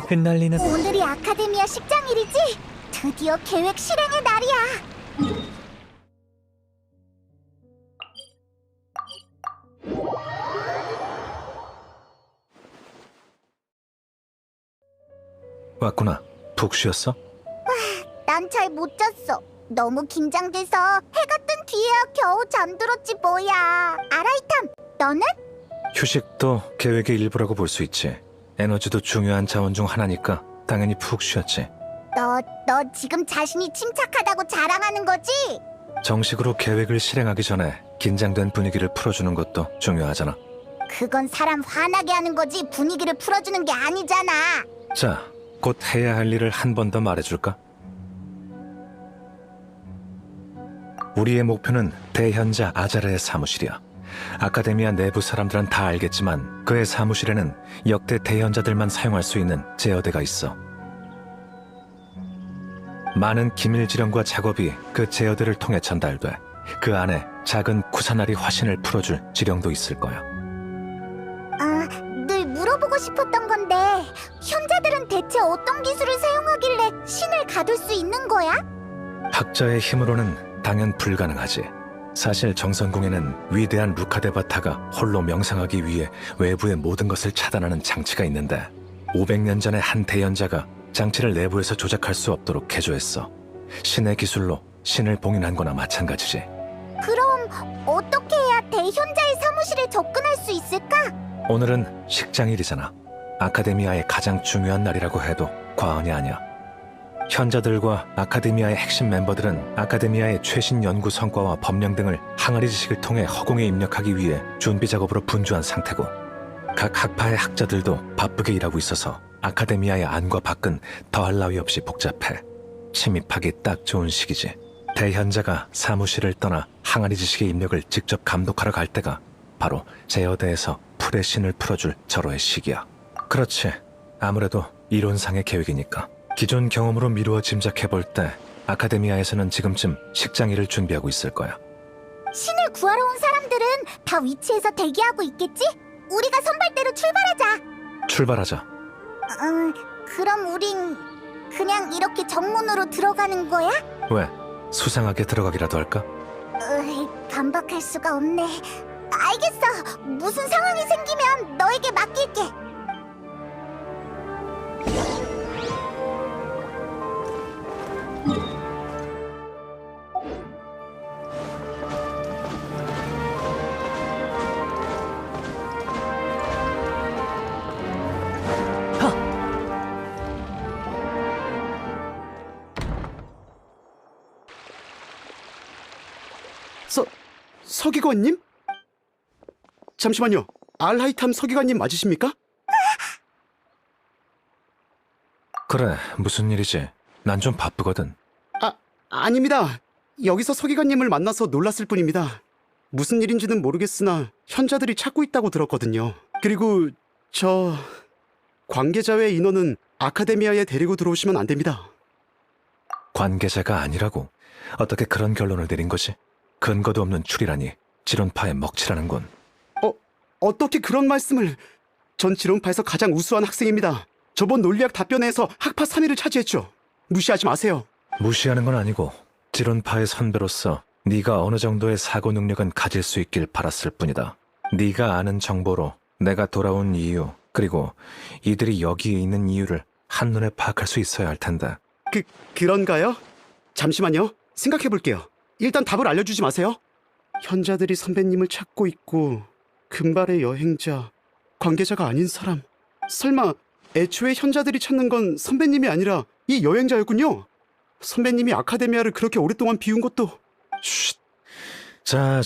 흩날리는 오늘이 아카데미아 식장일이지? 드디어 계획 실행의 날이야. 왔구나. 푹 쉬었어? 난 잘 못 잤어. 너무 긴장돼서 해가 뜬 뒤에야 겨우 잠들었지 뭐야. 아라이탐, 너는? 휴식도 계획의 일부라고 볼 수 있지. 에너지도 중요한 자원 중 하나니까 당연히 푹 쉬었지. 너 지금 자신이 침착하다고 자랑하는 거지? 정식으로 계획을 실행하기 전에 긴장된 분위기를 풀어주는 것도 중요하잖아. 그건 사람 화나게 하는 거지 분위기를 풀어주는 게 아니잖아. 자, 곧 해야 할 일을 한 번 더 말해줄까? 우리의 목표는 대현자 아자르의 사무실이야. 아카데미아 내부 사람들은 다 알겠지만 그의 사무실에는 역대 대현자들만 사용할 수 있는 제어대가 있어. 많은 기밀 지령과 작업이 그 제어대를 통해 전달돼 그 안에 작은 쿠사나리 화신을 풀어줄 지령도 있을 거야. 늘 물어보고 싶었던 건데 현자들은 대체 어떤 기술을 사용하길래 신을 가둘 수 있는 거야? 학자의 힘으로는 당연 불가능하지. 사실 정선궁에는 위대한 루카데바타가 홀로 명상하기 위해 외부의 모든 것을 차단하는 장치가 있는데 500년 전에 한 대연자가 장치를 내부에서 조작할 수 없도록 개조했어. 신의 기술로 신을 봉인한 거나 마찬가지지. 그럼 어떻게 해야 대현자의 사무실에 접근할 수 있을까? 오늘은 식장일이잖아. 아카데미아의 가장 중요한 날이라고 해도 과언이 아니야. 현자들과 아카데미아의 핵심 멤버들은 아카데미아의 최신 연구 성과와 법령 등을 항아리 지식을 통해 허공에 입력하기 위해 준비 작업으로 분주한 상태고, 각 학파의 학자들도 바쁘게 일하고 있어서 아카데미아의 안과 밖은 더할 나위 없이 복잡해. 침입하기 딱 좋은 시기지. 대현자가 사무실을 떠나 항아리 지식의 입력을 직접 감독하러 갈 때가 바로 제어대에서 풀의 신을 풀어줄 절호의 시기야. 그렇지. 아무래도 이론상의 계획이니까. 기존 경험으로 미루어 짐작해볼 때 아카데미아에서는 지금쯤 식장일을 준비하고 있을 거야. 신을 구하러 온 사람들은 다 위치에서 대기하고 있겠지? 우리가 선발대로 출발하자. 출발하자. 그럼 우린 그냥 이렇게 정문으로 들어가는 거야? 왜? 수상하게 들어가기라도 할까? 반박할 수가 없네. 알겠어. 무슨 상황이 생기면 너에게 맡길게. 서기관님? 잠시만요. 알하이탐 서기관님 맞으십니까? 그래, 무슨 일이지? 난 좀 바쁘거든. 아닙니다. 여기서 서기관님을 만나서 놀랐을 뿐입니다. 무슨 일인지는 모르겠으나 현자들이 찾고 있다고 들었거든요. 그리고 관계자의 인원은 아카데미아에 데리고 들어오시면 안 됩니다. 관계자가 아니라고? 어떻게 그런 결론을 내린 거지? 근거도 없는 추리라니 지론파에 먹칠하는군. 어떻게 그런 말씀을... 전 지론파에서 가장 우수한 학생입니다. 저번 논리학 답변회에서 학파 3위를 차지했죠. 무시하지 마세요. 무시하는 건 아니고 지론파의 선배로서 네가 어느 정도의 사고 능력은 가질 수 있길 바랐을 뿐이다. 네가 아는 정보로 내가 돌아온 이유, 그리고 이들이 여기에 있는 이유를 한눈에 파악할 수 있어야 할 텐데. 그런가요? 잠시만요. 생각해볼게요. 일단 답을 알려주지 마세요. 현자들이 선배님을 찾고 있고 금발의 여행자, 관계자가 아닌 사람. 설마 애초에 현자들이 찾는 건 선배님이 아니라 이 여행자였군요. 선배님이 아카데미아를 그렇게 오랫동안 비운 것도... 쉿. 자,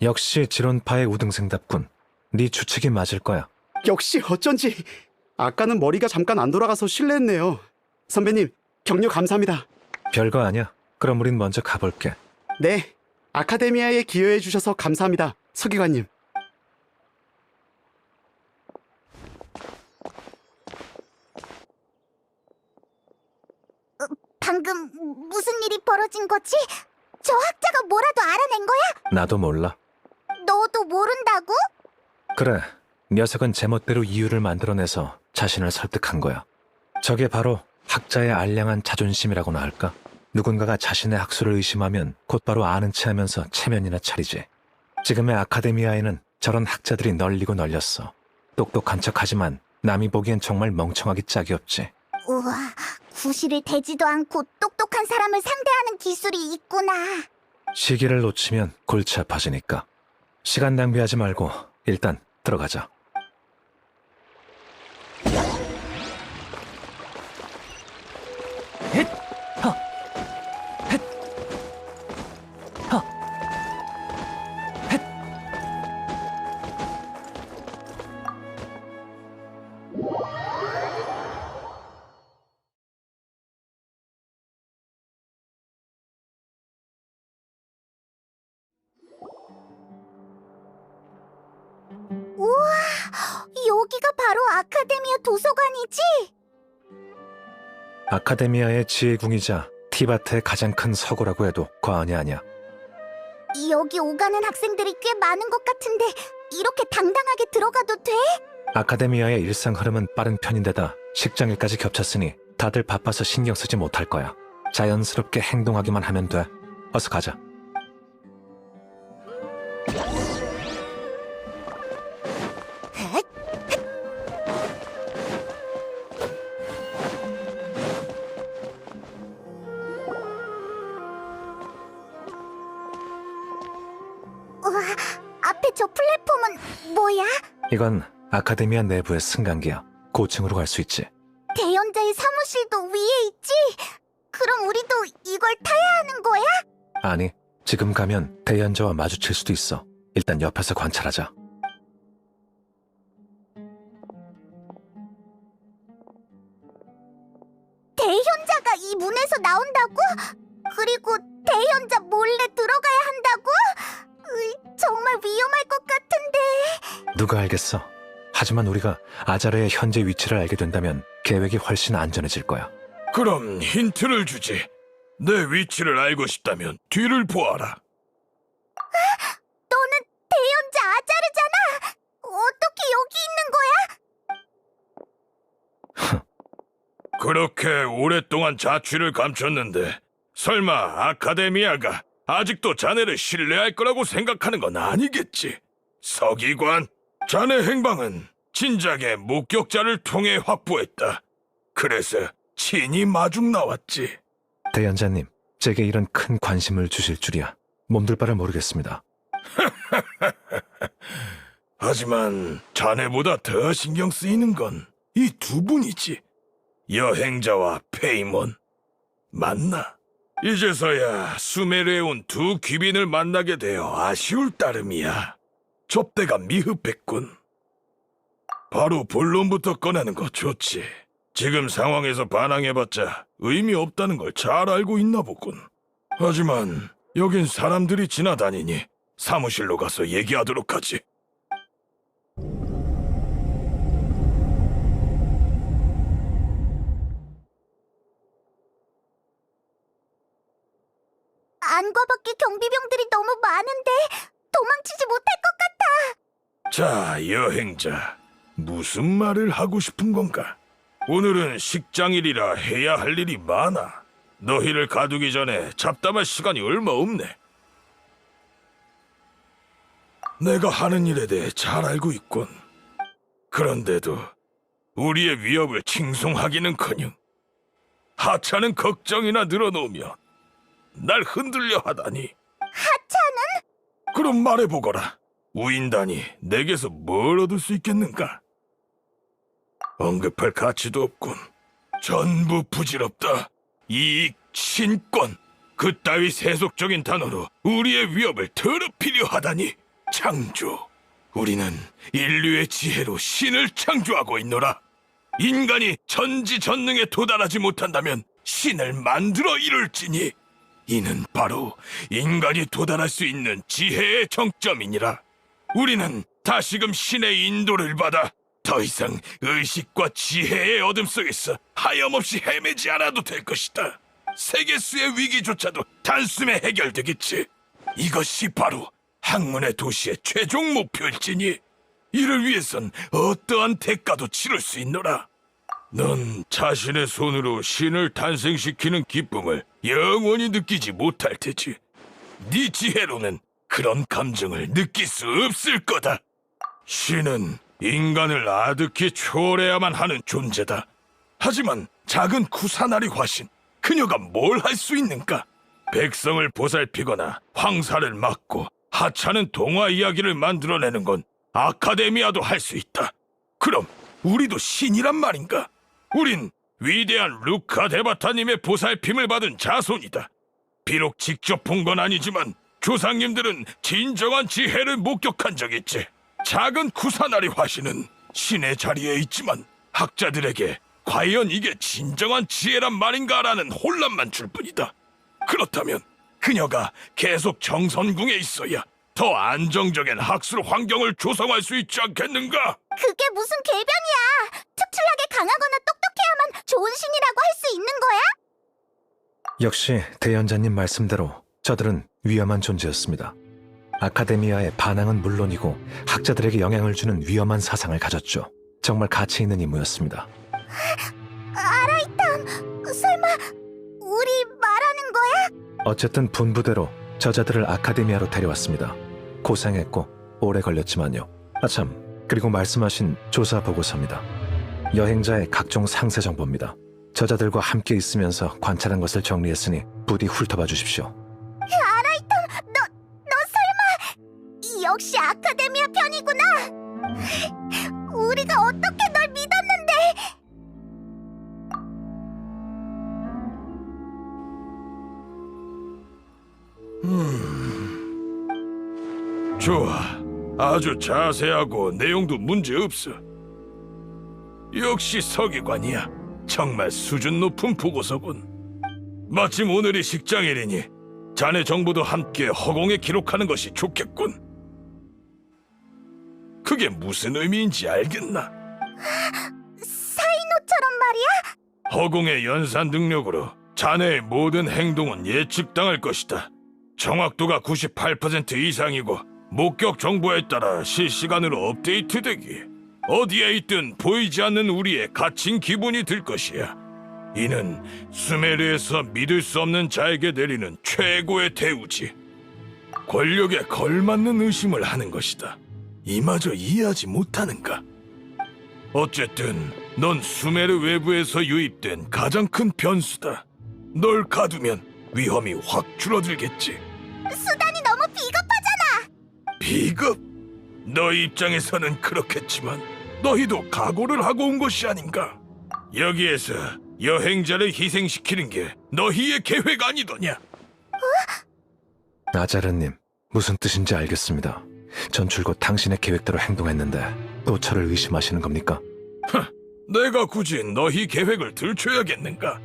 역시 지론파의 우등생답군. 네 추측이 맞을 거야. 역시 어쩐지 아까는 머리가 잠깐 안 돌아가서 실례했네요. 선배님, 격려 감사합니다. 별거 아니야. 그럼 우린 먼저 가볼게. 네, 아카데미아에 기여해 주셔서 감사합니다, 서기관님. 방금 무슨 일이 벌어진 거지? 저 학자가 뭐라도 알아낸 거야? 나도 몰라. 너도 모른다고? 그래, 녀석은 제멋대로 이유를 만들어내서 자신을 설득한 거야. 저게 바로 학자의 알량한 자존심이라고나 할까? 누군가가 자신의 학술을 의심하면 곧바로 아는 체하면서 체면이나 차리지. 지금의 아카데미아에는 저런 학자들이 널리고 널렸어. 똑똑한 척하지만 남이 보기엔 정말 멍청하기 짝이 없지. 우와, 구실을 대지도 않고 똑똑한 사람을 상대하는 기술이 있구나. 시기를 놓치면 골치 아파지니까. 시간 낭비하지 말고 일단 들어가자. 우와, 여기가 바로 아카데미아 도서관이지? 아카데미아의 지혜궁이자 티바트의 가장 큰 서고라고 해도 과언이 아니야. 여기 오가는 학생들이 꽤 많은 것 같은데 이렇게 당당하게 들어가도 돼? 아카데미아의 일상 흐름은 빠른 편인데다 식장일까지 겹쳤으니 다들 바빠서 신경 쓰지 못할 거야. 자연스럽게 행동하기만 하면 돼. 어서 가자. 우와, 앞에 저 플랫폼은 뭐야? 이건 아카데미아 내부의 승강기야. 고층으로 갈 수 있지. 대연자의 사무실도 위에 있지? 그럼 우리도 이걸 타야 하는 거야? 아니, 지금 가면 대연자와 마주칠 수도 있어. 일단 옆에서 관찰하자. 대현자가 이 문에서 나온다고? 그리고 대현자 몰래 들어가야 한다고? 정말 위험할 것 같은데. 누가 알겠어. 하지만 우리가 아자르의 현재 위치를 알게 된다면 계획이 훨씬 안전해질 거야. 그럼 힌트를 주지. 내 위치를 알고 싶다면 뒤를 보아라. 너는 대현자 아자르잖아. 어떻게 여기 있는 거야? 그렇게 오랫동안 자취를 감췄는데 설마 아카데미아가 아직도 자네를 신뢰할 거라고 생각하는 건 아니겠지? 서기관, 자네 행방은 진작에 목격자를 통해 확보했다. 그래서 친히 마중 나왔지. 대연자님, 제게 이런 큰 관심을 주실 줄이야. 몸둘 바를 모르겠습니다. 하지만 자네보다 더 신경 쓰이는 건 이 두 분이지. 여행자와 페이몬. 맞나? 이제서야 수메르에 온 두 귀빈을 만나게 되어 아쉬울 따름이야. 접대가 미흡했군. 바로 본론부터 꺼내는 거 좋지. 지금 상황에서 반항해봤자 의미 없다는 걸 잘 알고 있나 보군. 하지만 여긴 사람들이 지나다니니 사무실로 가서 얘기하도록 하지. 안과 밖에 경비병들이 너무 많은데 도망치지 못할 것 같아. 자, 여행자. 무슨 말을 하고 싶은 건가? 오늘은 식장일이라 해야 할 일이 많아. 너희를 가두기 전에 잡담할 시간이 얼마 없네. 내가 하는 일에 대해 잘 알고 있군. 그런데도 우리의 위협을 칭송하기는커녕 하찮은 걱정이나 늘어놓으면 날 흔들려 하다니. 하찮은? 그럼 말해보거라. 우인단이 내게서 뭘 얻을 수 있겠는가? 언급할 가치도 없군. 전부 부질없다. 이익, 신권, 그따위 세속적인 단어로 우리의 위협을 더럽히려 하다니. 창조. 우리는 인류의 지혜로 신을 창조하고 있노라. 인간이 전지전능에 도달하지 못한다면 신을 만들어 이룰지니. 이는 바로 인간이 도달할 수 있는 지혜의 정점이니라. 우리는 다시금 신의 인도를 받아 더 이상 의식과 지혜의 어둠 속에서 하염없이 헤매지 않아도 될 것이다. 세계수의 위기조차도 단숨에 해결되겠지. 이것이 바로 학문의 도시의 최종 목표일지니. 이를 위해선 어떠한 대가도 치를 수 있노라. 넌 자신의 손으로 신을 탄생시키는 기쁨을 영원히 느끼지 못할 테지. 네 지혜로는 그런 감정을 느낄 수 없을 거다. 신은 인간을 아득히 초월해야만 하는 존재다. 하지만 작은 쿠사나리 화신, 그녀가 뭘 할 수 있는가? 백성을 보살피거나 황사를 막고 하찮은 동화 이야기를 만들어내는 건 아카데미아도 할 수 있다. 그럼 우리도 신이란 말인가? 우린 위대한 루카 데바타님의 보살핌을 받은 자손이다. 비록 직접 본 건 아니지만 조상님들은 진정한 지혜를 목격한 적 있지. 작은 쿠사나리 화신은 신의 자리에 있지만 학자들에게 과연 이게 진정한 지혜란 말인가라는 혼란만 줄 뿐이다. 그렇다면 그녀가 계속 정선궁에 있어야 더 안정적인 학술 환경을 조성할 수 있지 않겠는가? 그게 무슨 궤변이야. 특출나게 강하거나 똑똑해야만 좋은 신이라고 할 수 있는 거야? 역시 대연자님 말씀대로 저들은 위험한 존재였습니다. 아카데미아의 반항은 물론이고 학자들에게 영향을 주는 위험한 사상을 가졌죠. 정말 가치 있는 임무였습니다. 아라이탐, 설마 우리 말하는 거야? 어쨌든 분부대로 저자들을 아카데미아로 데려왔습니다. 고생했고 오래 걸렸지만요. 아참, 그리고 말씀하신 조사 보고서입니다. 여행자의 각종 상세 정보입니다. 저자들과 함께 있으면서 관찰한 것을 정리했으니 부디 훑어봐 주십시오. 아라이탐, 너 설마 역시 아카데미아 편이구나. 우리가 어떻게 널 믿었는데. 좋아. 아주 자세하고 내용도 문제없어. 역시 서기관이야. 정말 수준 높은 보고서군. 마침 오늘이 식장일이니 자네 정보도 함께 허공에 기록하는 것이 좋겠군. 그게 무슨 의미인지 알겠나? 사이노처럼 말이야? 허공의 연산 능력으로 자네의 모든 행동은 예측당할 것이다. 정확도가 98% 이상이고 목격 정보에 따라 실시간으로 업데이트되기. 어디에 있든 보이지 않는 우리의 갇힌 기분이 들 것이야. 이는 수메르에서 믿을 수 없는 자에게 내리는 최고의 대우지. 권력에 걸맞는 의심을 하는 것이다. 이마저 이해하지 못하는가? 어쨌든 넌 수메르 외부에서 유입된 가장 큰 변수다. 널 가두면 위험이 확 줄어들겠지. 수단이 너무 비겁하잖아. 비겁? 너 입장에서는 그렇겠지만 너희도 각오를 하고 온 것이 아닌가? 여기에서 여행자를 희생시키는 게 너희의 계획 아니더냐? 아자르님, 무슨 뜻인지 알겠습니다. 전 줄곧 당신의 계획대로 행동했는데 또 저를 의심하시는 겁니까? 내가 굳이 너희 계획을 들춰야겠는가?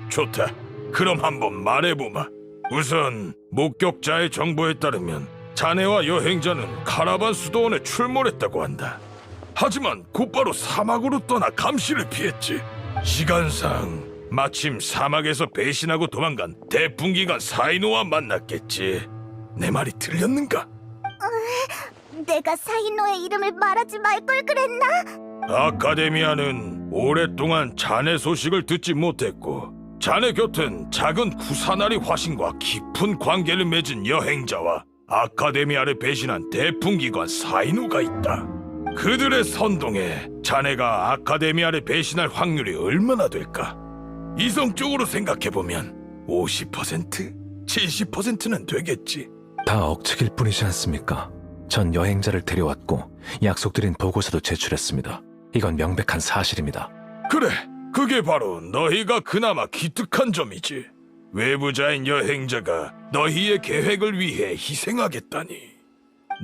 좋다. 그럼 한번 말해보마. 우선 목격자의 정보에 따르면 자네와 여행자는 카라반 수도원에 출몰했다고 한다. 하지만 곧바로 사막으로 떠나 감시를 피했지. 시간상 마침 사막에서 배신하고 도망간 대풍기관 사이노와 만났겠지. 내 말이 틀렸는가? 내가 사이노의 이름을 말하지 말 걸 그랬나? 아카데미아는 오랫동안 자네 소식을 듣지 못했고 자네 곁은 작은 쿠사나리 화신과 깊은 관계를 맺은 여행자와 아카데미아를 배신한 대풍기관 사이노가 있다. 그들의 선동에 자네가 아카데미아를 배신할 확률이 얼마나 될까? 이성적으로 생각해보면 50%? 70%는 되겠지. 다 억측일 뿐이지 않습니까? 전 여행자를 데려왔고 약속드린 보고서도 제출했습니다. 이건 명백한 사실입니다. 그래, 그게 바로 너희가 그나마 기특한 점이지. 외부자인 여행자가 너희의 계획을 위해 희생하겠다니.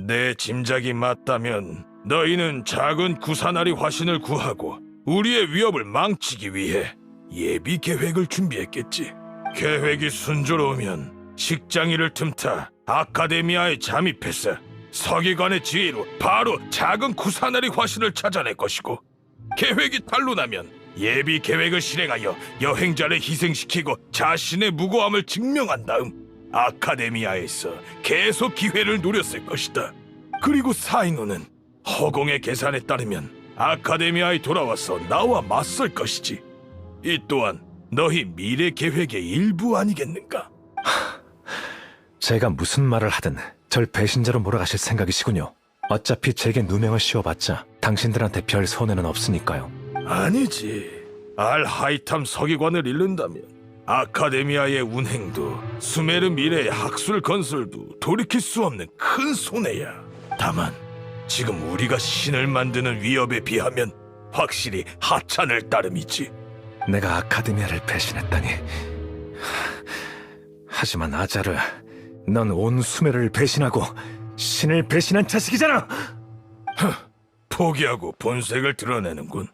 내 짐작이 맞다면 너희는 작은 구사나리 화신을 구하고 우리의 위협을 망치기 위해 예비 계획을 준비했겠지. 계획이 순조로우면 식장일을 틈타 아카데미아에 잠입해서 서기관의 지휘로 바로 작은 구사나리 화신을 찾아낼 것이고, 계획이 탄로나면 예비 계획을 실행하여 여행자를 희생시키고 자신의 무고함을 증명한 다음 아카데미아에서 계속 기회를 노렸을 것이다. 그리고 사이노는 허공의 계산에 따르면 아카데미아에 돌아와서 나와 맞설 것이지. 이 또한 너희 미래 계획의 일부 아니겠는가? 제가 무슨 말을 하든 절 배신자로 몰아가실 생각이시군요. 어차피 제게 누명을 씌워봤자 당신들한테 별 손해는 없으니까요. 아니지. 알하이탐 서기관을 잃는다면 아카데미아의 운행도 수메르 미래의 학술 건설도 돌이킬 수 없는 큰 손해야. 다만 지금 우리가 신을 만드는 위협에 비하면 확실히 하찮을 따름이지. 내가 아카데미아를 배신했다니. 하지만 아자르, 넌 온 수메를 배신하고 신을 배신한 자식이잖아. 포기하고 본색을 드러내는군.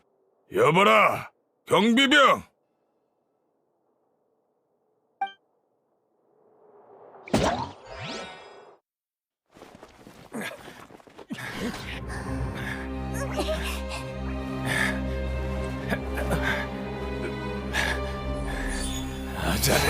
여보라, 경비병! 아자르.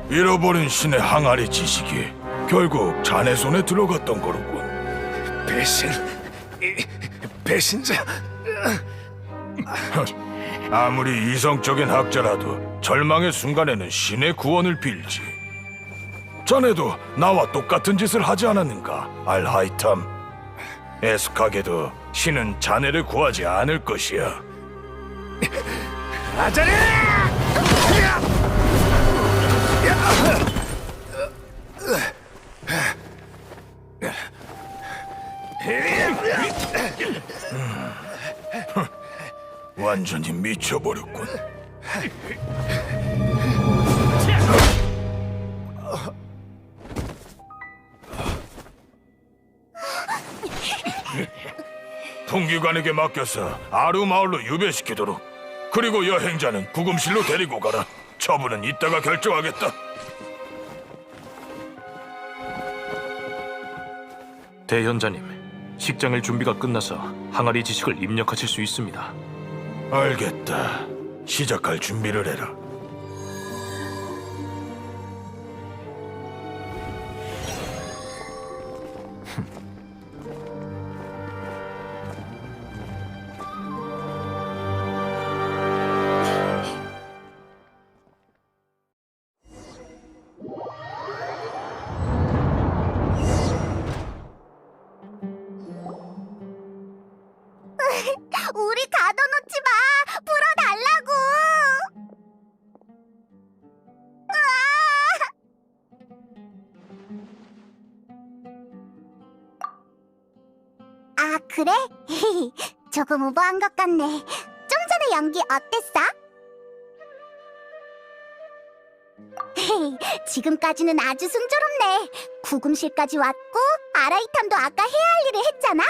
잃어버린 신의 항아리 지식이 결국 자네 손에 들어갔던 거로군. 배신자. 아무리 이성적인 학자라도 절망의 순간에는 신의 구원을 빌지. 자네도 나와 똑같은 짓을 하지 않았는가, 알하이탐? 에스카게도 신은 자네를 구하지 않을 것이야. 아자르! 완전히 미쳐버렸군. 통기관에게 맡겨서 아루 마을로 유배시키도록. 그리고 여행자는 구금실로 데리고 가라. 처분은 이따가 결정하겠다. 대현자님, 식장일 준비가 끝나서 항아리 지식을 입력하실 수 있습니다. 알겠다. 시작할 준비를 해라. 우리 가둬놓지 마! 풀어달라고! 아, 그래? 조금 오버한 것 같네. 좀 전에 연기 어땠어? 지금까지는 아주 순조롭네. 구금실까지 왔고 아라이탐도 아까 해야 할 일을 했잖아?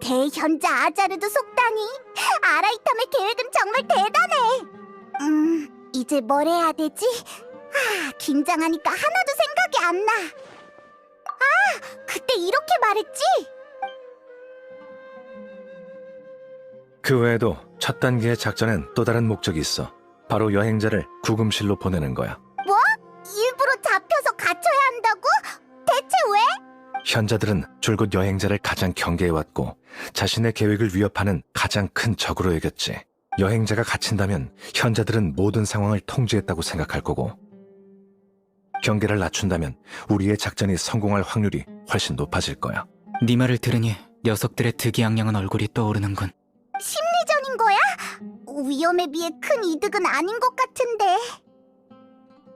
대현자 아자르도 속다니. 아라이탐의 계획은 정말 대단해. 이제 뭘 해야 되지? 긴장하니까 하나도 생각이 안 나. 그때 이렇게 말했지? 그 외에도 첫 단계의 작전엔 또 다른 목적이 있어. 바로 여행자를 구금실로 보내는 거야. 뭐? 일부러 잡혀서 갇혀야 한다고? 대체 왜? 현자들은 줄곧 여행자를 가장 경계해왔고 자신의 계획을 위협하는 가장 큰 적으로 여겼지. 여행자가 갇힌다면 현자들은 모든 상황을 통제했다고 생각할 거고, 경계를 낮춘다면 우리의 작전이 성공할 확률이 훨씬 높아질 거야. 네 말을 들으니 녀석들의 득이양양한 얼굴이 떠오르는군. 심리전인 거야? 위험에 비해 큰 이득은 아닌 것 같은데.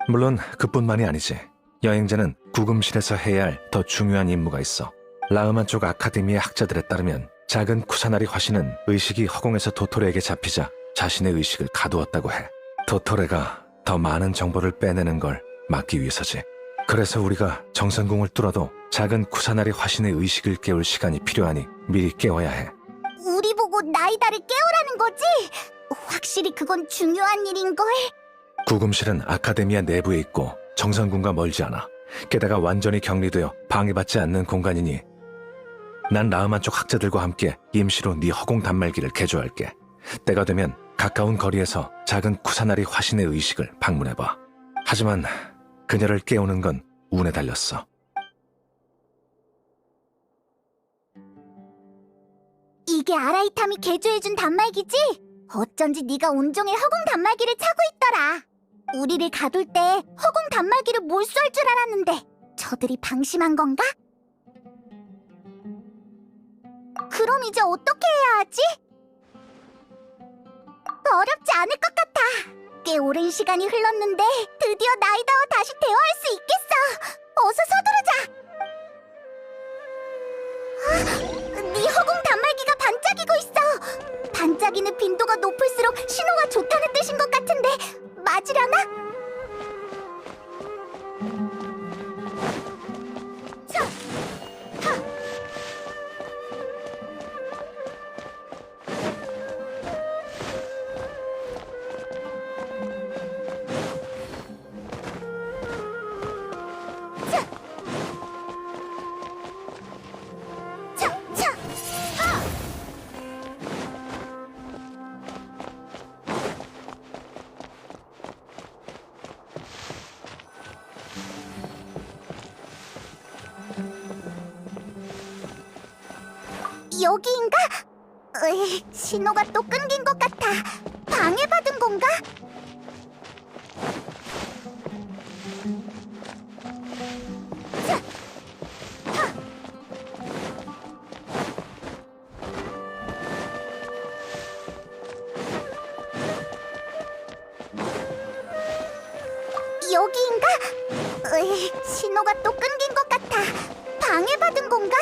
물론 그뿐만이 아니지. 여행자는 구금실에서 해야 할 더 중요한 임무가 있어. 라흐만 쪽 아카데미의 학자들에 따르면 작은 쿠사나리 화신은 의식이 허공에서 도토레에게 잡히자 자신의 의식을 가두었다고 해. 도토레가 더 많은 정보를 빼내는 걸 막기 위해서지. 그래서 우리가 정선궁을 뚫어도 작은 쿠사나리 화신의 의식을 깨울 시간이 필요하니 미리 깨워야 해. 우리 보고 나이다를 깨우라는 거지? 확실히 그건 중요한 일인걸. 구금실은 아카데미아 내부에 있고 정선궁과 멀지 않아. 게다가 완전히 격리되어 방해받지 않는 공간이니 난 라흐만 쪽 학자들과 함께 임시로 네 허공 단말기를 개조할게. 때가 되면 가까운 거리에서 작은 쿠사나리 화신의 의식을 방문해봐. 하지만 그녀를 깨우는 건 운에 달렸어. 이게 아라이탐이 개조해준 단말기지? 어쩐지 네가 온종일 허공 단말기를 차고 있더라. 우리를 가둘 때 허공 단말기를 몰수할 줄 알았는데 저들이 방심한 건가? 그럼 이제 어떻게 해야 하지? 어렵지 않을 것 같아. 꽤 오랜 시간이 흘렀는데 드디어 나이다와 다시 대화할 수 있겠어. 어서 서두르자. 네 허공 단말기가 반짝이고 있어. 반짝이는 빈도가 높을수록 신호가 좋다는 뜻인 것 같은데 맞으려나? 자, 하. 차, 차, 하. 여기인가? 으이, 신호가 또 끊긴 것 같아. 방해받은 건가? 자, 하. 여기인가? 으이, 신호가 또 끊긴 것 같아. 방해받은 건가?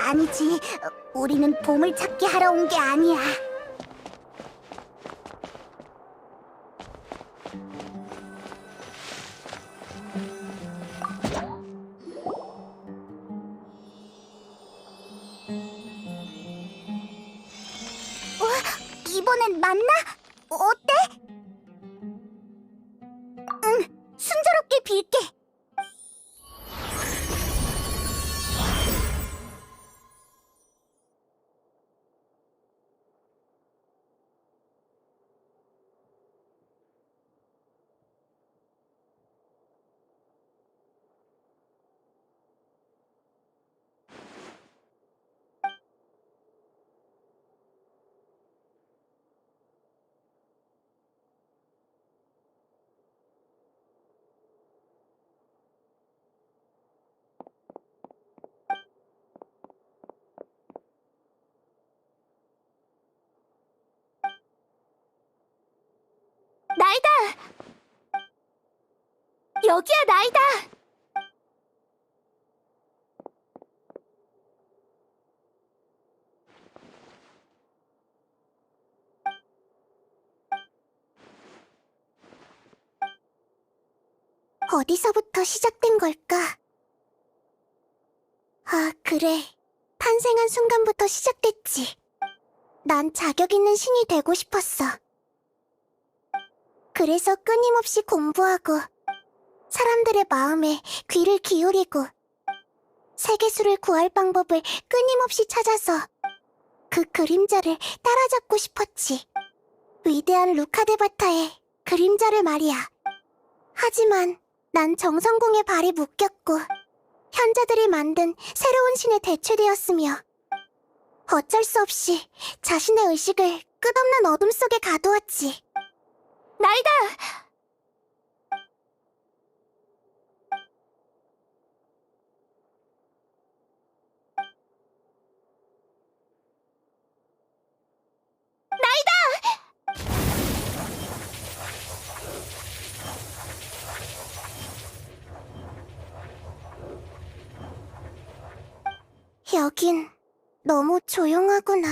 아니지, 우리는 보물 찾기 하러 온 게 아니야. 이번엔 맞나? 어때? 응, 순조롭게 빌게. 나이다! 여기야, 나이다! 어디서부터 시작된 걸까? 아, 그래. 탄생한 순간부터 시작됐지. 난 자격 있는 신이 되고 싶었어. 그래서 끊임없이 공부하고 사람들의 마음에 귀를 기울이고 세계수를 구할 방법을 끊임없이 찾아서 그 그림자를 따라잡고 싶었지. 위대한 루카데바타의 그림자를 말이야. 하지만 난 정성공의 발이 묶였고 현자들이 만든 새로운 신에 대체되었으며 어쩔 수 없이 자신의 의식을 끝없는 어둠 속에 가두었지. 나이다! 여긴 너무 조용하구나.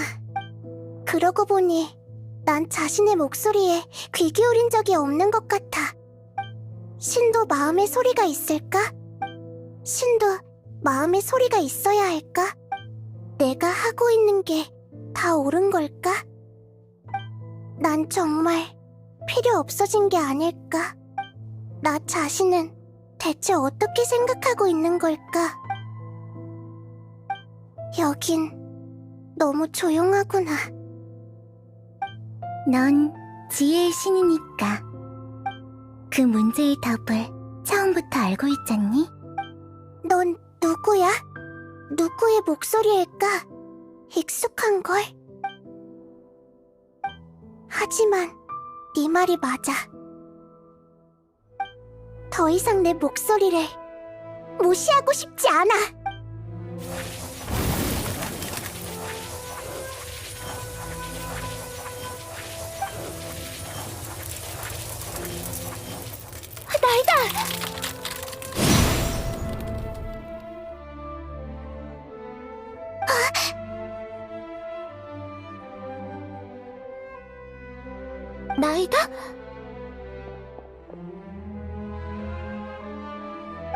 그러고 보니 난 자신의 목소리에 귀 기울인 적이 없는 것 같아. 신도 마음의 소리가 있을까? 신도 마음의 소리가 있어야 할까? 내가 하고 있는 게 다 옳은 걸까? 난 정말 필요 없어진 게 아닐까? 나 자신은 대체 어떻게 생각하고 있는 걸까? 여긴 너무 조용하구나. 넌 지혜의 신이니까 그 문제의 답을 처음부터 알고 있잖니? 넌 누구야? 누구의 목소리일까? 익숙한걸? 하지만 네 말이 맞아. 더 이상 내 목소리를 무시하고 싶지 않아. 날다! 나이다?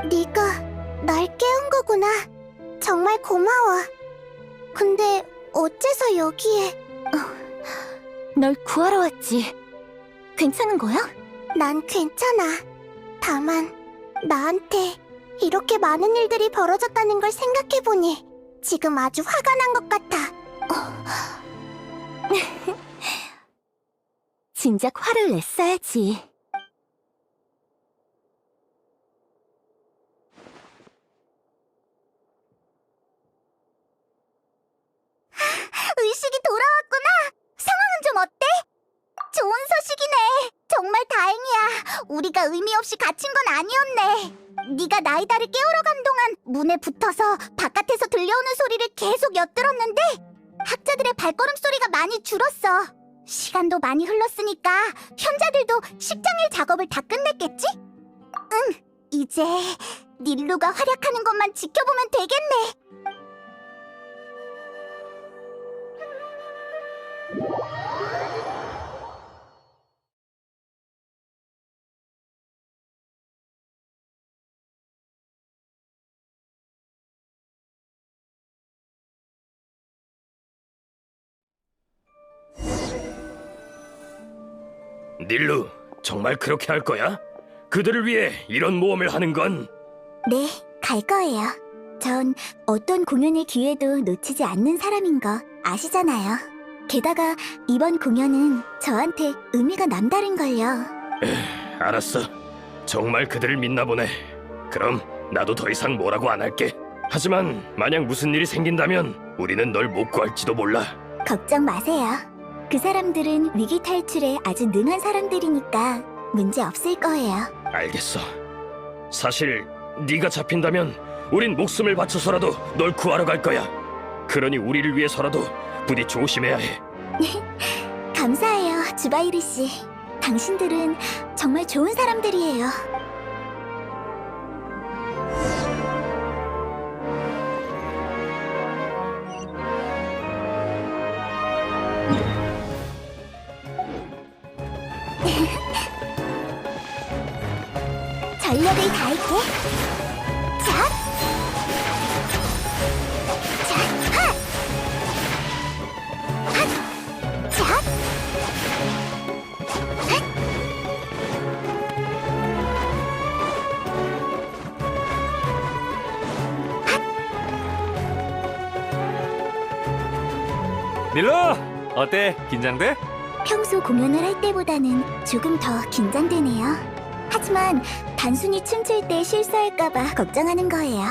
네가 날 깨운 거구나. 정말 고마워. 근데 어째서 여기에... 널 구하러 왔지. 괜찮은 거야? 난 괜찮아. 다만 나한테 이렇게 많은 일들이 벌어졌다는 걸 생각해보니 지금 아주 화가 난 것 같아. 진작 화를 냈어야지. 의식이 돌아왔구나. 상황은 좀 어때? 좋은 소식이네. 정말 다행이야. 우리가 의미 없이 갇힌 건 아니었네. 네가 나이다를 깨우러 간 동안 문에 붙어서 바깥에서 들려오는 소리를 계속 엿들었는데 학자들의 발걸음 소리가 많이 줄었어. 시간도 많이 흘렀으니까 현자들도 식장일 작업을 다 끝냈겠지? 응, 이제 닐루가 활약하는 것만 지켜보면 되겠네. 닐루, 정말 그렇게 할 거야? 그들을 위해 이런 모험을 하는 건... 네, 갈 거예요. 전 어떤 공연의 기회도 놓치지 않는 사람인 거 아시잖아요. 게다가 이번 공연은 저한테 의미가 남다른걸요. 알았어. 정말 그들을 믿나 보네. 그럼 나도 더 이상 뭐라고 안 할게. 하지만 만약 무슨 일이 생긴다면 우리는 널 못 구할지도 몰라. 걱정 마세요. 그 사람들은 위기 탈출에 아주 능한 사람들이니까 문제 없을 거예요. 알겠어. 사실 네가 잡힌다면 우린 목숨을 바쳐서라도 널 구하러 갈 거야. 그러니 우리를 위해서라도 부디 조심해야 해. 감사해요, 주바이르 씨. 당신들은 정말 좋은 사람들이에요. 전력을 다할게. 자, 자, 하, 하, 자, 닐루, 어때? 긴장돼? 평소 공연을 할 때보다는 조금 더 긴장되네요. 하지만 단순히 춤출 때 실수할까봐 걱정하는 거예요.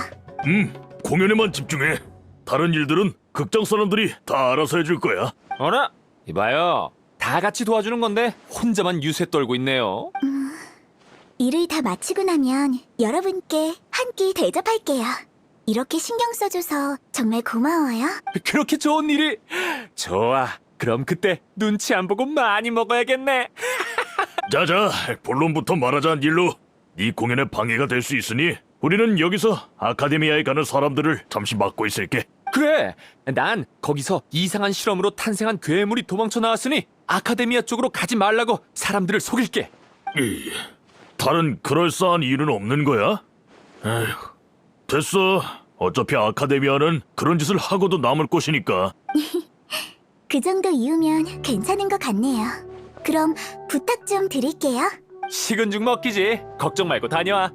공연에만 집중해. 다른 일들은 극장 사람들이 다 알아서 해줄 거야. 어라? 이봐요. 다 같이 도와주는 건데 혼자만 유세 떨고 있네요. 일을 다 마치고 나면 여러분께 한 끼 대접할게요. 이렇게 신경 써줘서 정말 고마워요. 그렇게 좋은 일이... 좋아. 그럼 그때 눈치 안 보고 많이 먹어야겠네. 자자, 본론부터 말하자, 닐루. 네 공연에 방해가 될 수 있으니 우리는 여기서 아카데미아에 가는 사람들을 잠시 막고 있을게. 그래. 난 거기서 이상한 실험으로 탄생한 괴물이 도망쳐 나왔으니 아카데미아 쪽으로 가지 말라고 사람들을 속일게. 다른 그럴싸한 이유는 없는 거야? 에휴, 됐어. 어차피 아카데미아는 그런 짓을 하고도 남을 곳이니까. 그 정도 이유면 괜찮은 것 같네요. 그럼 부탁 좀 드릴게요. 식은 죽 먹기지. 걱정 말고 다녀와.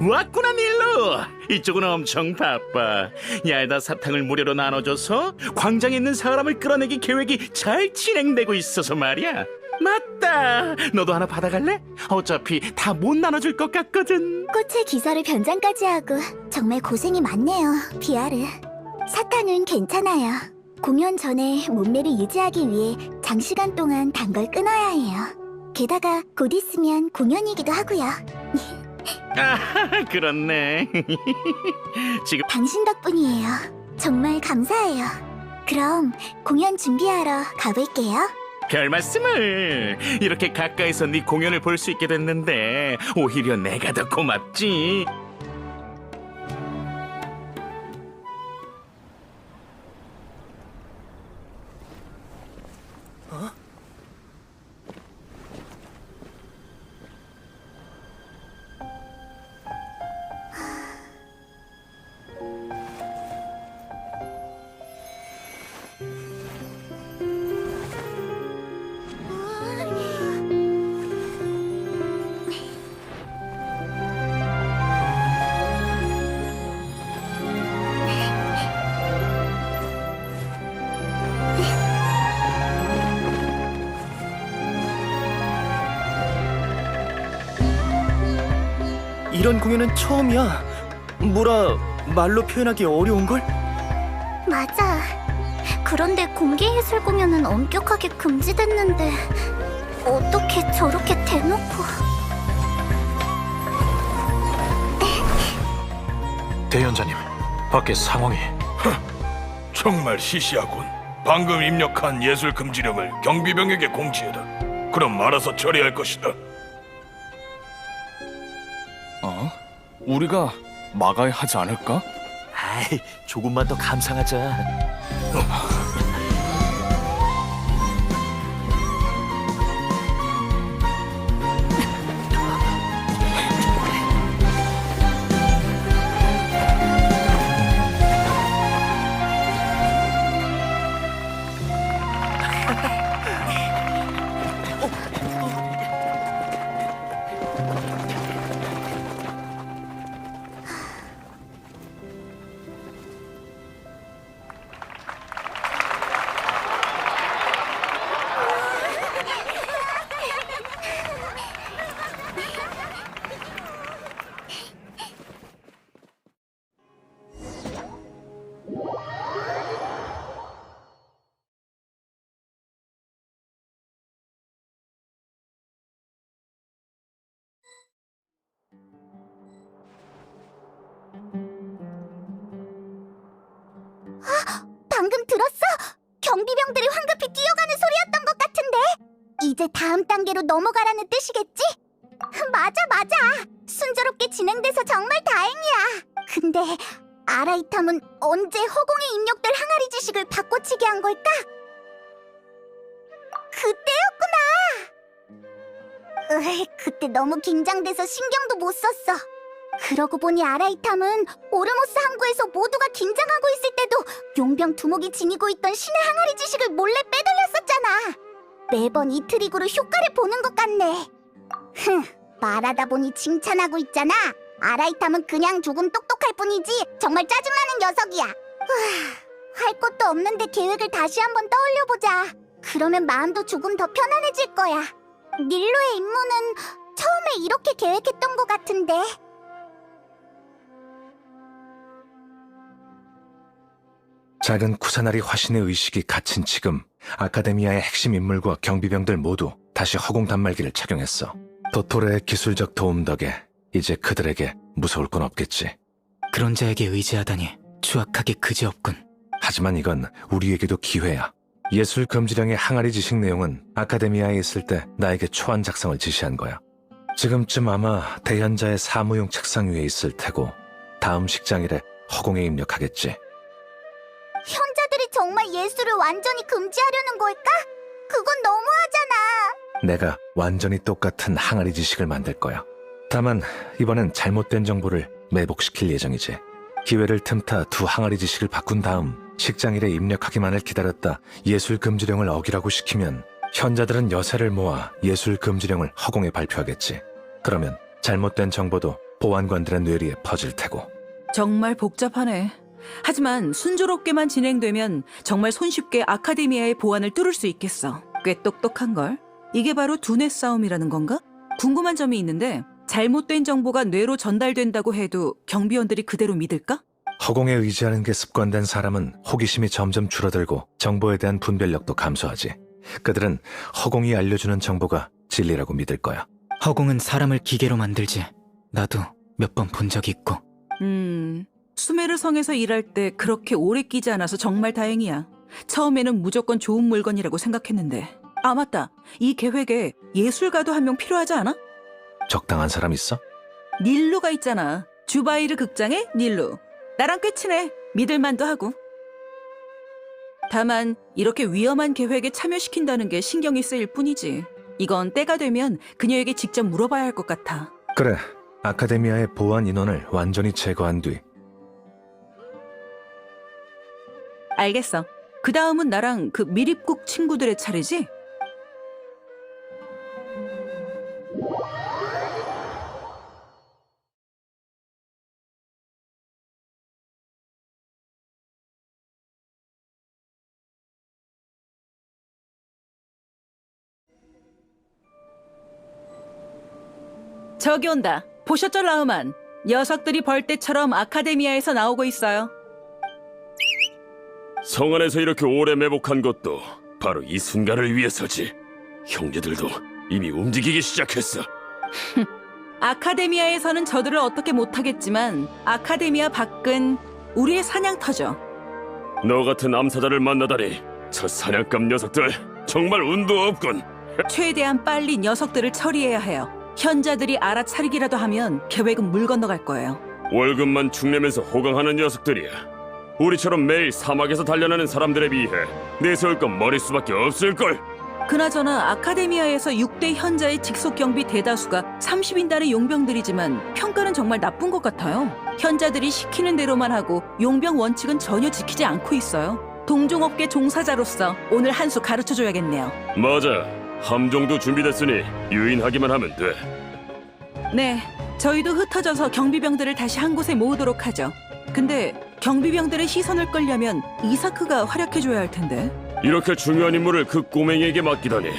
왔구나 닐로. 이쪽은 엄청 바빠. 야에다 사탕을 무료로 나눠줘서 광장에 있는 사람을 끌어내기 계획이 잘 진행되고 있어서 말이야. 맞다, 너도 하나 받아갈래? 어차피 다 못 나눠줄 것 같거든. 꽃의 기설을 변장까지 하고 정말 고생이 많네요, 비아르. 사탕은 괜찮아요. 공연 전에 몸매를 유지하기 위해 장시간 동안 단 걸 끊어야 해요. 게다가 곧 있으면 공연이기도 하고요. 아, 그렇네. 지금 당신 덕분이에요. 정말 감사해요. 그럼 공연 준비하러 가볼게요. 별 말씀을. 이렇게 가까이서 네 공연을 볼 수 있게 됐는데 오히려 내가 더 고맙지. 이런 공연은 처음이야. 뭐라 말로 표현하기 어려운걸? 맞아. 그런데 공개예술 공연은 엄격하게 금지됐는데 어떻게 저렇게 대놓고... 대연자님, 밖에 상황이... 정말 시시하군. 방금 입력한 예술 금지령을 경비병에게 공지해라. 그럼 알아서 처리할 것이다. 우리가 막아야 하지 않을까? 아이, 조금만 더 감상하자. 방금 들었어? 경비병들이 황급히 뛰어가는 소리였던 것 같은데? 이제 다음 단계로 넘어가라는 뜻이겠지? 맞아. 순조롭게 진행돼서 정말 다행이야. 근데 아라이탐은 언제 허공에 입력될 항아리 지식을 바꿔치기 한 걸까? 그때였구나. 그때 너무 긴장돼서 신경도 못 썼어. 그러고 보니 아라이탐은 오르모스 항구에서 모두가 긴장하고 있을 때도 용병 두목이 지니고 있던 신의 항아리 지식을 몰래 빼돌렸었잖아. 매번 이 트릭으로 효과를 보는 것 같네. 말하다 보니 칭찬하고 있잖아. 아라이탐은 그냥 조금 똑똑할 뿐이지 정말 짜증나는 녀석이야. 할 것도 없는데 계획을 다시 한번 떠올려보자. 그러면 마음도 조금 더 편안해질 거야. 닐로의 임무는 처음에 이렇게 계획했던 것 같은데. 작은 쿠사나리 화신의 의식이 갇힌 지금 아카데미아의 핵심 인물과 경비병들 모두 다시 허공 단말기를 착용했어. 도토레의 기술적 도움 덕에 이제 그들에게 무서울 건 없겠지. 그런 자에게 의지하다니 추악하기 그지없군. 하지만 이건 우리에게도 기회야. 예술 금지령의 항아리 지식 내용은 아카데미아에 있을 때 나에게 초안 작성을 지시한 거야. 지금쯤 아마 대현자의 사무용 책상 위에 있을 테고 다음 식장일에 허공에 입력하겠지. 현자들이 정말 예술을 완전히 금지하려는 걸까? 그건 너무하잖아. 내가 완전히 똑같은 항아리 지식을 만들 거야. 다만 이번엔 잘못된 정보를 매복시킬 예정이지. 기회를 틈타 두 항아리 지식을 바꾼 다음 식장일에 입력하기만을 기다렸다 예술 금지령을 어기라고 시키면 현자들은 여세를 모아 예술 금지령을 허공에 발표하겠지. 그러면 잘못된 정보도 보안관들의 뇌리에 퍼질 테고. 정말 복잡하네. 하지만 순조롭게만 진행되면 정말 손쉽게 아카데미아의 보안을 뚫을 수 있겠어. 꽤 똑똑한걸? 이게 바로 두뇌 싸움이라는 건가? 궁금한 점이 있는데 잘못된 정보가 뇌로 전달된다고 해도 경비원들이 그대로 믿을까? 허공에 의지하는 게 습관된 사람은 호기심이 점점 줄어들고 정보에 대한 분별력도 감소하지. 그들은 허공이 알려주는 정보가 진리라고 믿을 거야. 허공은 사람을 기계로 만들지. 나도 몇 번 본 적이 있고. 수메르 성에서 일할 때 그렇게 오래 끼지 않아서 정말 다행이야. 처음에는 무조건 좋은 물건이라고 생각했는데. 아, 맞다. 이 계획에 예술가도 한 명 필요하지 않아? 적당한 사람 있어? 닐루가 있잖아. 주바이르 극장의 닐루. 나랑 꽤 친해. 믿을만도 하고. 다만 이렇게 위험한 계획에 참여시킨다는 게 신경이 쓰일 뿐이지. 이건 때가 되면 그녀에게 직접 물어봐야 할 것 같아. 그래. 아카데미아의 보안 인원을 완전히 제거한 뒤 알겠어. 그 다음은 나랑 그 미립국 친구들의 차례지? 저기 온다. 보셨죠, 라우만? 녀석들이 벌떼처럼 아카데미아에서 나오고 있어요. 성 안에서 이렇게 오래 매복한 것도 바로 이 순간을 위해서지. 형제들도 이미 움직이기 시작했어. 아카데미아에서는 저들을 어떻게 못하겠지만 아카데미아 밖은 우리의 사냥터죠. 너 같은 암사자를 만나다니 저 사냥감 녀석들 정말 운도 없군. 최대한 빨리 녀석들을 처리해야 해요. 현자들이 알아차리기라도 하면 계획은 물 건너갈 거예요. 월급만 축내면서 호강하는 녀석들이야. 우리처럼 매일 사막에서 단련하는 사람들에 비해 내세울 건 머릿수밖에 없을걸. 그나저나 아카데미아에서 6대 현자의 직속 경비 대다수가 30인단의 용병들이지만 평가는 정말 나쁜 것 같아요. 현자들이 시키는 대로만 하고 용병 원칙은 전혀 지키지 않고 있어요. 동종업계 종사자로서 오늘 한 수 가르쳐줘야겠네요. 맞아. 함정도 준비됐으니 유인하기만 하면 돼. 네, 저희도 흩어져서 경비병들을 다시 한 곳에 모으도록 하죠. 근데 경비병들의 시선을 끌려면 이사크가 활약해줘야 할 텐데. 이렇게 중요한 임무를 그 꼬맹이에게 맡기다니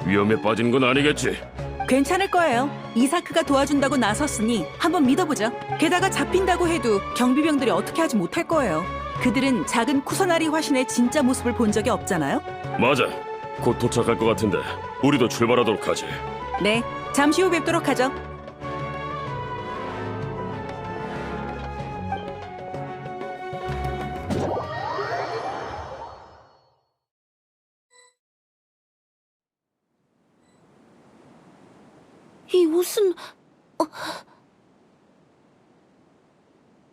위험에 빠진 건 아니겠지? 괜찮을 거예요. 이사크가 도와준다고 나섰으니 한번 믿어보죠. 게다가 잡힌다고 해도 경비병들이 어떻게 하지 못할 거예요. 그들은 작은 쿠사나리 화신의 진짜 모습을 본 적이 없잖아요. 맞아. 곧 도착할 것 같은데 우리도 출발하도록 하지. 네, 잠시 후 뵙도록 하죠. 이 옷은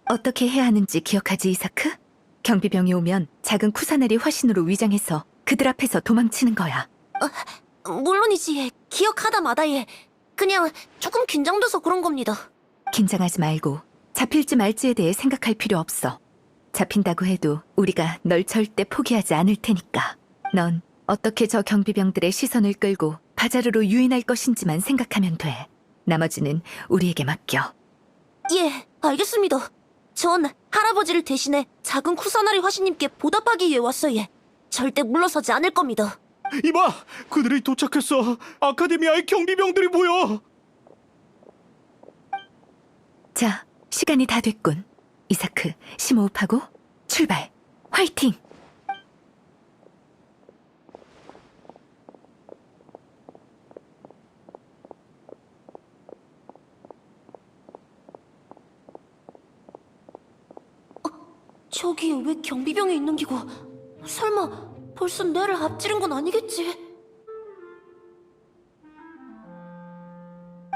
어떻게 해야 하는지 기억하지, 이사크? 경비병이 오면 작은 쿠사나리 화신으로 위장해서 그들 앞에서 도망치는 거야. 물론이지. 예. 기억하다 마다 예. 그냥 조금 긴장돼서 그런 겁니다. 긴장하지 말고 잡힐지 말지에 대해 생각할 필요 없어. 잡힌다고 해도 우리가 널 절대 포기하지 않을 테니까. 넌 어떻게 저 경비병들의 시선을 끌고 바자르로 유인할 것인지만 생각하면 돼. 나머지는 우리에게 맡겨. 예, 알겠습니다. 전 할아버지를 대신해 작은 쿠사나리 화신님께 보답하기 위해 왔어요. 예. 절대 물러서지 않을 겁니다. 이봐! 그들이 도착했어. 아카데미아의 경비병들이 보여. 자, 시간이 다 됐군. 이사크, 심호흡하고 출발. 화이팅! 저기 왜 경비병이 있는 기고? 설마 벌써 뇌를 앞지른 건 아니겠지?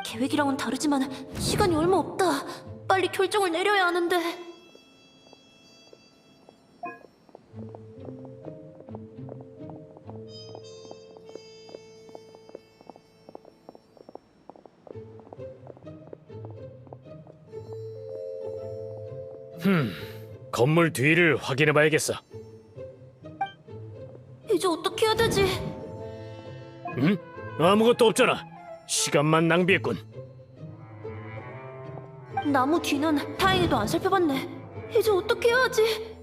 계획이랑은 다르지만 시간이 얼마 없다. 빨리 결정을 내려야 하는데. 건물 뒤를 확인해봐야겠어. 이제 어떻게 해야 되지? 응? 아무것도 없잖아. 시간만 낭비했군. 나무 뒤는 다행히도 안 살펴봤네. 이제 어떻게 해야 하지?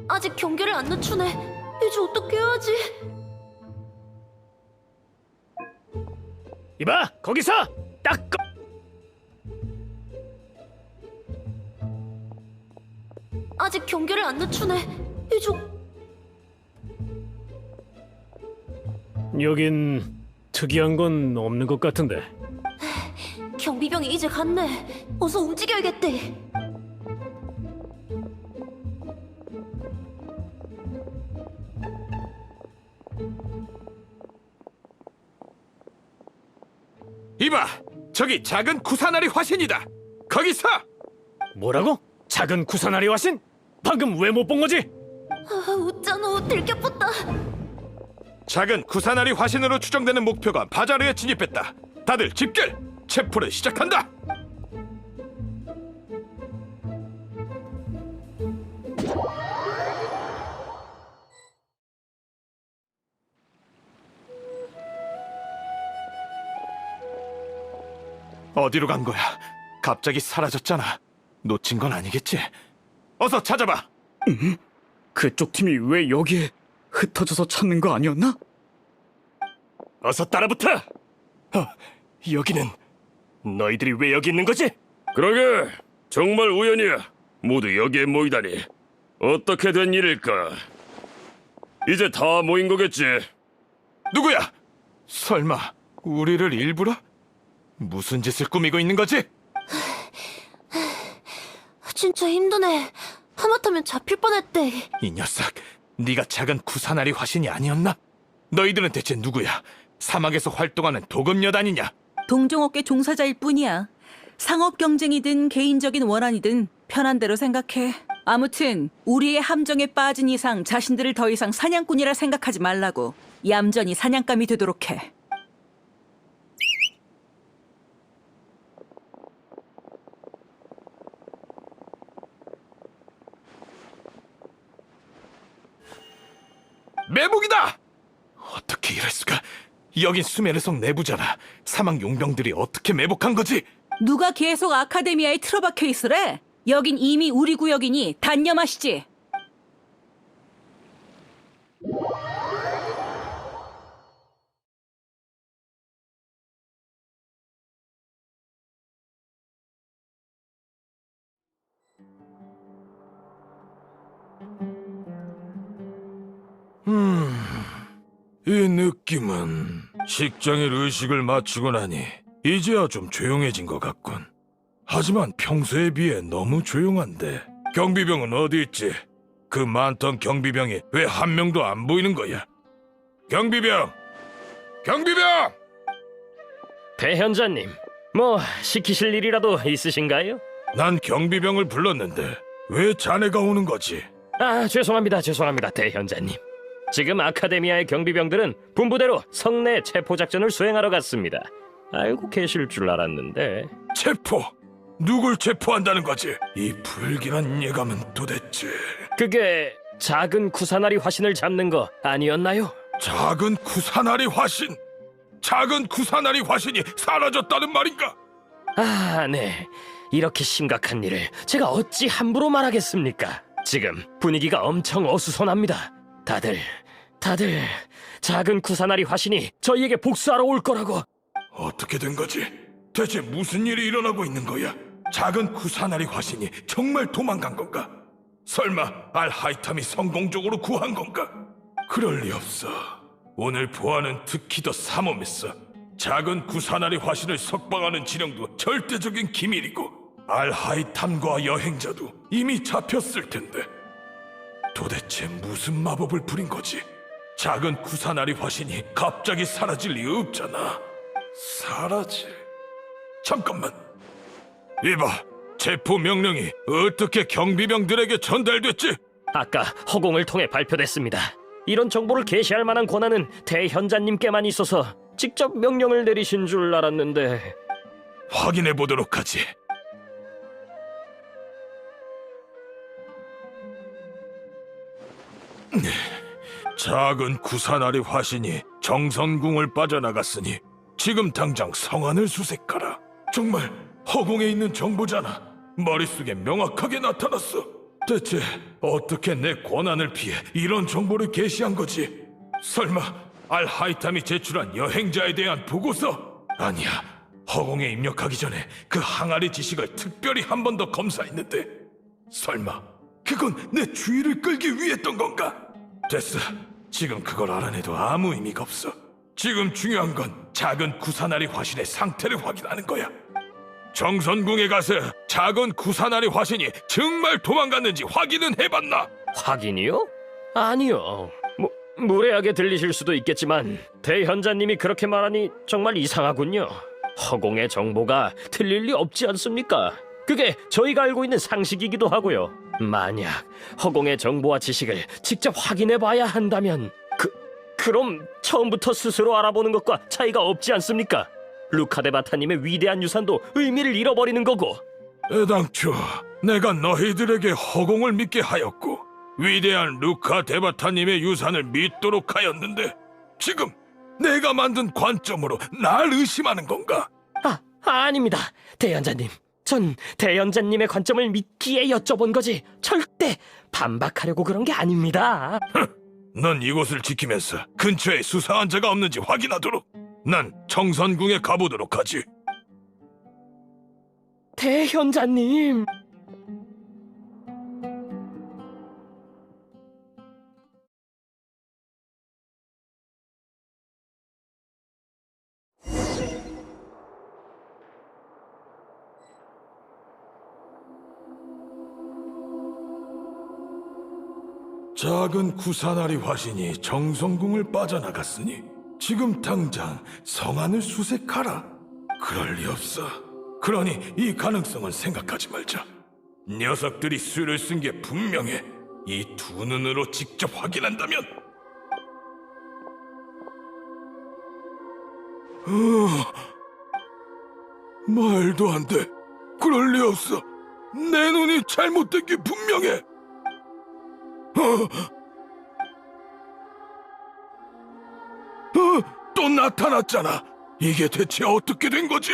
아직 경계를 안 늦추네. 이제 어떻게 해야 하지? 이봐, 거기서 딱. 아직 경계를 안 늦추네. 이제 여긴 특이한 건 없는 것 같은데. 경비병이 이제 갔네. 어서 움직여야겠대. 이봐, 저기 작은 구사나리 화신이다. 거기서! 뭐라고? 작은 구사나리 화신? 방금 왜 못 본 거지? 웃잖아. 들켜붙다. 작은 구사나리 화신으로 추정되는 목표가 바자르에 진입했다. 다들 집결! 체포를 시작한다! 어디로 간 거야? 갑자기 사라졌잖아. 놓친 건 아니겠지? 어서 찾아봐! 그쪽 팀이 왜 여기에 흩어져서 찾는 거 아니었나? 어서 따라붙어! 여기는... 너희들이 왜 여기 있는 거지? 그러게, 정말 우연이야. 모두 여기에 모이다니. 어떻게 된 일일까? 이제 다 모인 거겠지? 누구야? 설마 우리를 일부러? 무슨 짓을 꾸미고 있는 거지? 진짜 힘드네. 하마터면 잡힐 뻔했대. 이 녀석, 네가 작은 구사나리 화신이 아니었나? 너희들은 대체 누구야? 사막에서 활동하는 도금여단이냐? 동종업계 종사자일 뿐이야. 상업 경쟁이든 개인적인 원한이든 편한 대로 생각해. 아무튼 우리의 함정에 빠진 이상 자신들을 더 이상 사냥꾼이라 생각하지 말라고. 얌전히 사냥감이 되도록 해. 매복이다! 어떻게 이럴 수가? 여긴 수메르성 내부잖아. 사막 용병들이 어떻게 매복한 거지? 누가 계속 아카데미아에 틀어박혀 있으래? 여긴 이미 우리 구역이니 단념하시지. 이 느낌은 식장일 의식을 마치고 나니 이제야 좀 조용해진 것 같군. 하지만 평소에 비해 너무 조용한데. 경비병은 어디 있지? 그 많던 경비병이 왜 한 명도 안 보이는 거야? 경비병! 경비병! 대현자님, 뭐 시키실 일이라도 있으신가요? 난 경비병을 불렀는데 왜 자네가 오는 거지? 아, 죄송합니다, 대현자님. 지금 아카데미아의 경비병들은 분부대로 성내 체포작전을 수행하러 갔습니다. 알고 계실 줄 알았는데. 체포? 누굴 체포한다는 거지? 이 불길한 예감은 도대체... 그게 작은 구사나리 화신을 잡는 거 아니었나요? 작은 구사나리 화신? 작은 구사나리 화신이 사라졌다는 말인가? 아, 네. 이렇게 심각한 일을 제가 어찌 함부로 말하겠습니까? 지금 분위기가 엄청 어수선합니다. 다들 작은 구사나리 화신이 저희에게 복수하러 올 거라고. 어떻게 된 거지? 대체 무슨 일이 일어나고 있는 거야? 작은 구사나리 화신이 정말 도망간 건가? 설마 알하이탐이 성공적으로 구한 건가? 그럴 리 없어. 오늘 보아는 특히 더 삼엄했어. 작은 구사나리 화신을 석방하는 진영도 절대적인 기밀이고 알하이탐과 여행자도 이미 잡혔을 텐데 도대체 무슨 마법을 부린 거지? 작은 구사나리 화신이 갑자기 사라질 리 없잖아. 사라질... 잠깐만. 이봐, 체포 명령이 어떻게 경비병들에게 전달됐지? 아까 허공을 통해 발표됐습니다. 이런 정보를 게시할 만한 권한은 대현자님께만 있어서 직접 명령을 내리신 줄 알았는데. 확인해 보도록 하지. 작은 구사나리 화신이 정선궁을 빠져나갔으니 지금 당장 성안을 수색하라. 정말 허공에 있는 정보잖아. 머릿속에 명확하게 나타났어. 대체 어떻게 내 권한을 피해 이런 정보를 게시한 거지? 설마 알하이탐이 제출한 여행자에 대한 보고서? 아니야. 허공에 입력하기 전에 그 항아리 지식을 특별히 한 번 더 검사했는데 설마 그건 내 주의를 끌기 위했던 건가? 됐어. 지금 그걸 알아내도 아무 의미가 없어. 지금 중요한 건 작은 구사나리 화신의 상태를 확인하는 거야. 정선궁에 가서 작은 구사나리 화신이 정말 도망갔는지 확인은 해봤나? 확인이요? 아니요. 무례하게 들리실 수도 있겠지만 대현자님이 그렇게 말하니 정말 이상하군요. 허공의 정보가 틀릴 리 없지 않습니까? 그게 저희가 알고 있는 상식이기도 하고요. 만약 허공의 정보와 지식을 직접 확인해 봐야 한다면 그럼 처음부터 스스로 알아보는 것과 차이가 없지 않습니까? 루카데바타님의 위대한 유산도 의미를 잃어버리는 거고. 애당초 내가 너희들에게 허공을 믿게 하였고 위대한 루카데바타님의 유산을 믿도록 하였는데 지금 내가 만든 관점으로 날 의심하는 건가? 아닙니다. 대연자님. 전 대연자님의 관점을 믿기에 여쭤본 거지 절대 반박하려고 그런 게 아닙니다. 넌 이곳을 지키면서 근처에 수상한 자가 없는지 확인하도록. 난 정선궁에 가보도록 하지. 대현자님. 작은 구사나리 화신이 정성궁을 빠져나갔으니 지금 당장 성안을 수색하라. 그럴 리 없어. 그러니 이 가능성은 생각하지 말자. 녀석들이 수를 쓴 게 분명해. 이 두 눈으로 직접 확인한다면. 말도 안 돼. 그럴 리 없어. 내 눈이 잘못된 게 분명해. 또 나타났잖아. 이게 대체 어떻게 된 거지?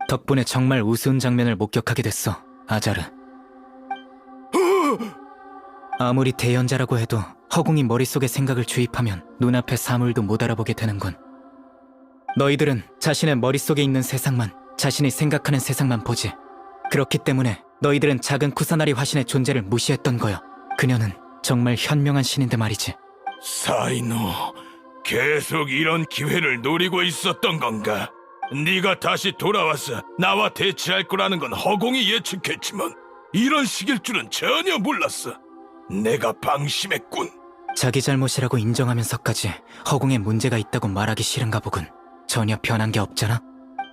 덕분에 정말 우스운 장면을 목격하게 됐어, 아자르. 아무리 대연자라고 해도 허공이 머릿속에 생각을 주입하면 눈앞의 사물도 못 알아보게 되는군. 너희들은 자신의 머릿속에 있는 세상만, 자신이 생각하는 세상만 보지. 그렇기 때문에 너희들은 작은 쿠사나리 화신의 존재를 무시했던 거야. 그녀는 정말 현명한 신인데 말이지. 사이노, 계속 이런 기회를 노리고 있었던 건가? 네가 다시 돌아와서 나와 대치할 거라는 건 허공이 예측했지만 이런 식일 줄은 전혀 몰랐어. 내가 방심했군. 자기 잘못이라고 인정하면서까지 허공에 문제가 있다고 말하기 싫은가 보군. 전혀 변한 게 없잖아.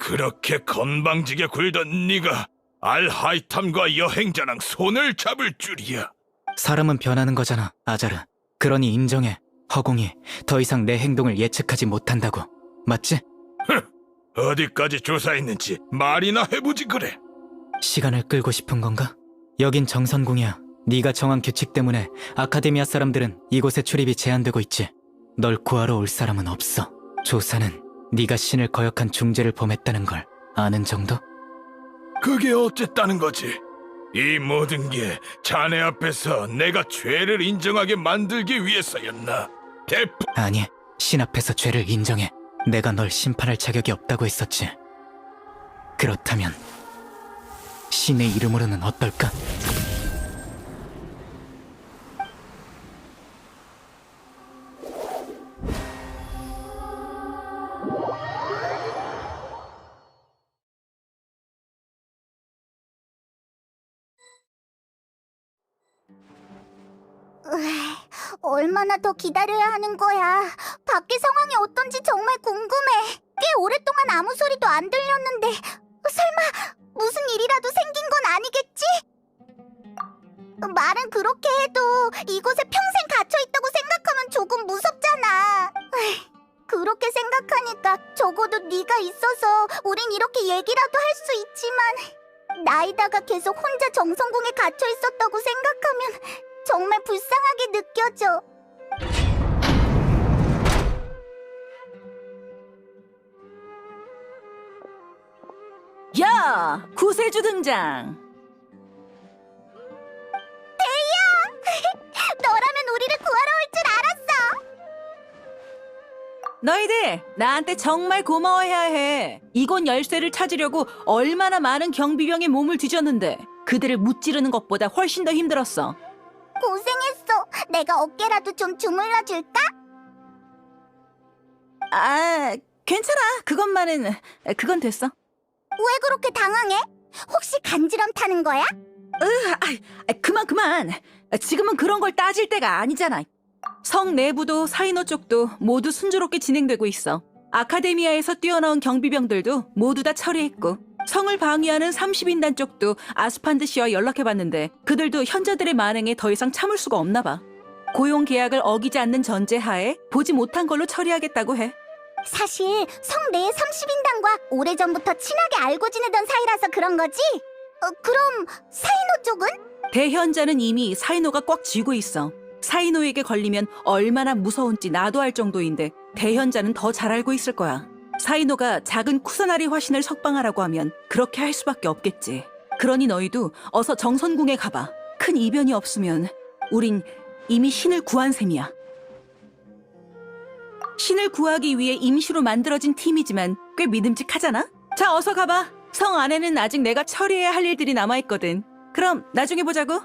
그렇게 건방지게 굴던 네가 알하이탐과 여행자랑 손을 잡을 줄이야. 사람은 변하는 거잖아, 아자르. 그러니 인정해. 허공이 더 이상 내 행동을 예측하지 못한다고. 맞지? 어디까지 조사했는지 말이나 해보지 그래. 시간을 끌고 싶은 건가? 여긴 정선궁이야. 네가 정한 규칙 때문에 아카데미아 사람들은 이곳에 출입이 제한되고 있지. 널 구하러 올 사람은 없어. 조사는 네가 신을 거역한 중죄를 범했다는 걸 아는 정도? 그게 어쨌다는 거지? 이 모든 게 자네 앞에서 내가 죄를 인정하게 만들기 위해서였나? 아니, 신 앞에서 죄를 인정해. 내가 널 심판할 자격이 없다고 했었지. 그렇다면 신의 이름으로는 어떨까? 얼마나 더 기다려야 하는 거야. 밖에 상황이 어떤지 정말 궁금해. 꽤 오랫동안 아무 소리도 안 들렸는데 설마 무슨 일이라도 생긴 건 아니겠지? 말은 그렇게 해도 이곳에 평생 갇혀있다고 생각하면 조금 무섭잖아. 그렇게 생각하니까 적어도 네가 있어서 우린 이렇게 얘기라도 할 수 있지만 나이다가 계속 혼자 정성궁에 갇혀있었다고 생각하면 정말 불쌍하게 느껴져. 야, 구세주 등장. 너라면 우리를 구하러 올 줄 알았어. 너희들 나한테 정말 고마워해야 해. 이곳 열쇠를 찾으려고 얼마나 많은 경비병의 몸을 뒤졌는데 그들을 무찌르는 것보다 훨씬 더 힘들었어. 고생했어. 내가 어깨라도 좀 주물러 줄까? 아, 괜찮아. 그건 됐어. 왜 그렇게 당황해? 혹시 간지럼 타는 거야? 그만. 지금은 그런 걸 따질 때가 아니잖아. 성 내부도 사이노 쪽도 모두 순조롭게 진행되고 있어. 아카데미아에서 뛰어나온 경비병들도 모두 다 처리했고, 성을 방위하는 30인단 쪽도 아스판드 씨와 연락해봤는데 그들도 현자들의 만행에 더 이상 참을 수가 없나 봐. 고용 계약을 어기지 않는 전제하에 보지 못한 걸로 처리하겠다고 해. 사실 성 내의 30인단과 오래전부터 친하게 알고 지내던 사이라서 그런 거지? 그럼 사이노 쪽은? 대현자는 이미 사이노가 꽉 쥐고 있어. 사이노에게 걸리면 얼마나 무서운지 나도 알 정도인데 대현자는 더 잘 알고 있을 거야. 사이노가 작은 쿠사나리 화신을 석방하라고 하면 그렇게 할 수밖에 없겠지. 그러니 너희도 어서 정선궁에 가봐. 큰 이변이 없으면 우린 이미 신을 구한 셈이야. 신을 구하기 위해 임시로 만들어진 팀이지만 꽤 믿음직하잖아? 자, 어서 가봐. 성 안에는 아직 내가 처리해야 할 일들이 남아있거든. 그럼 나중에 보자고.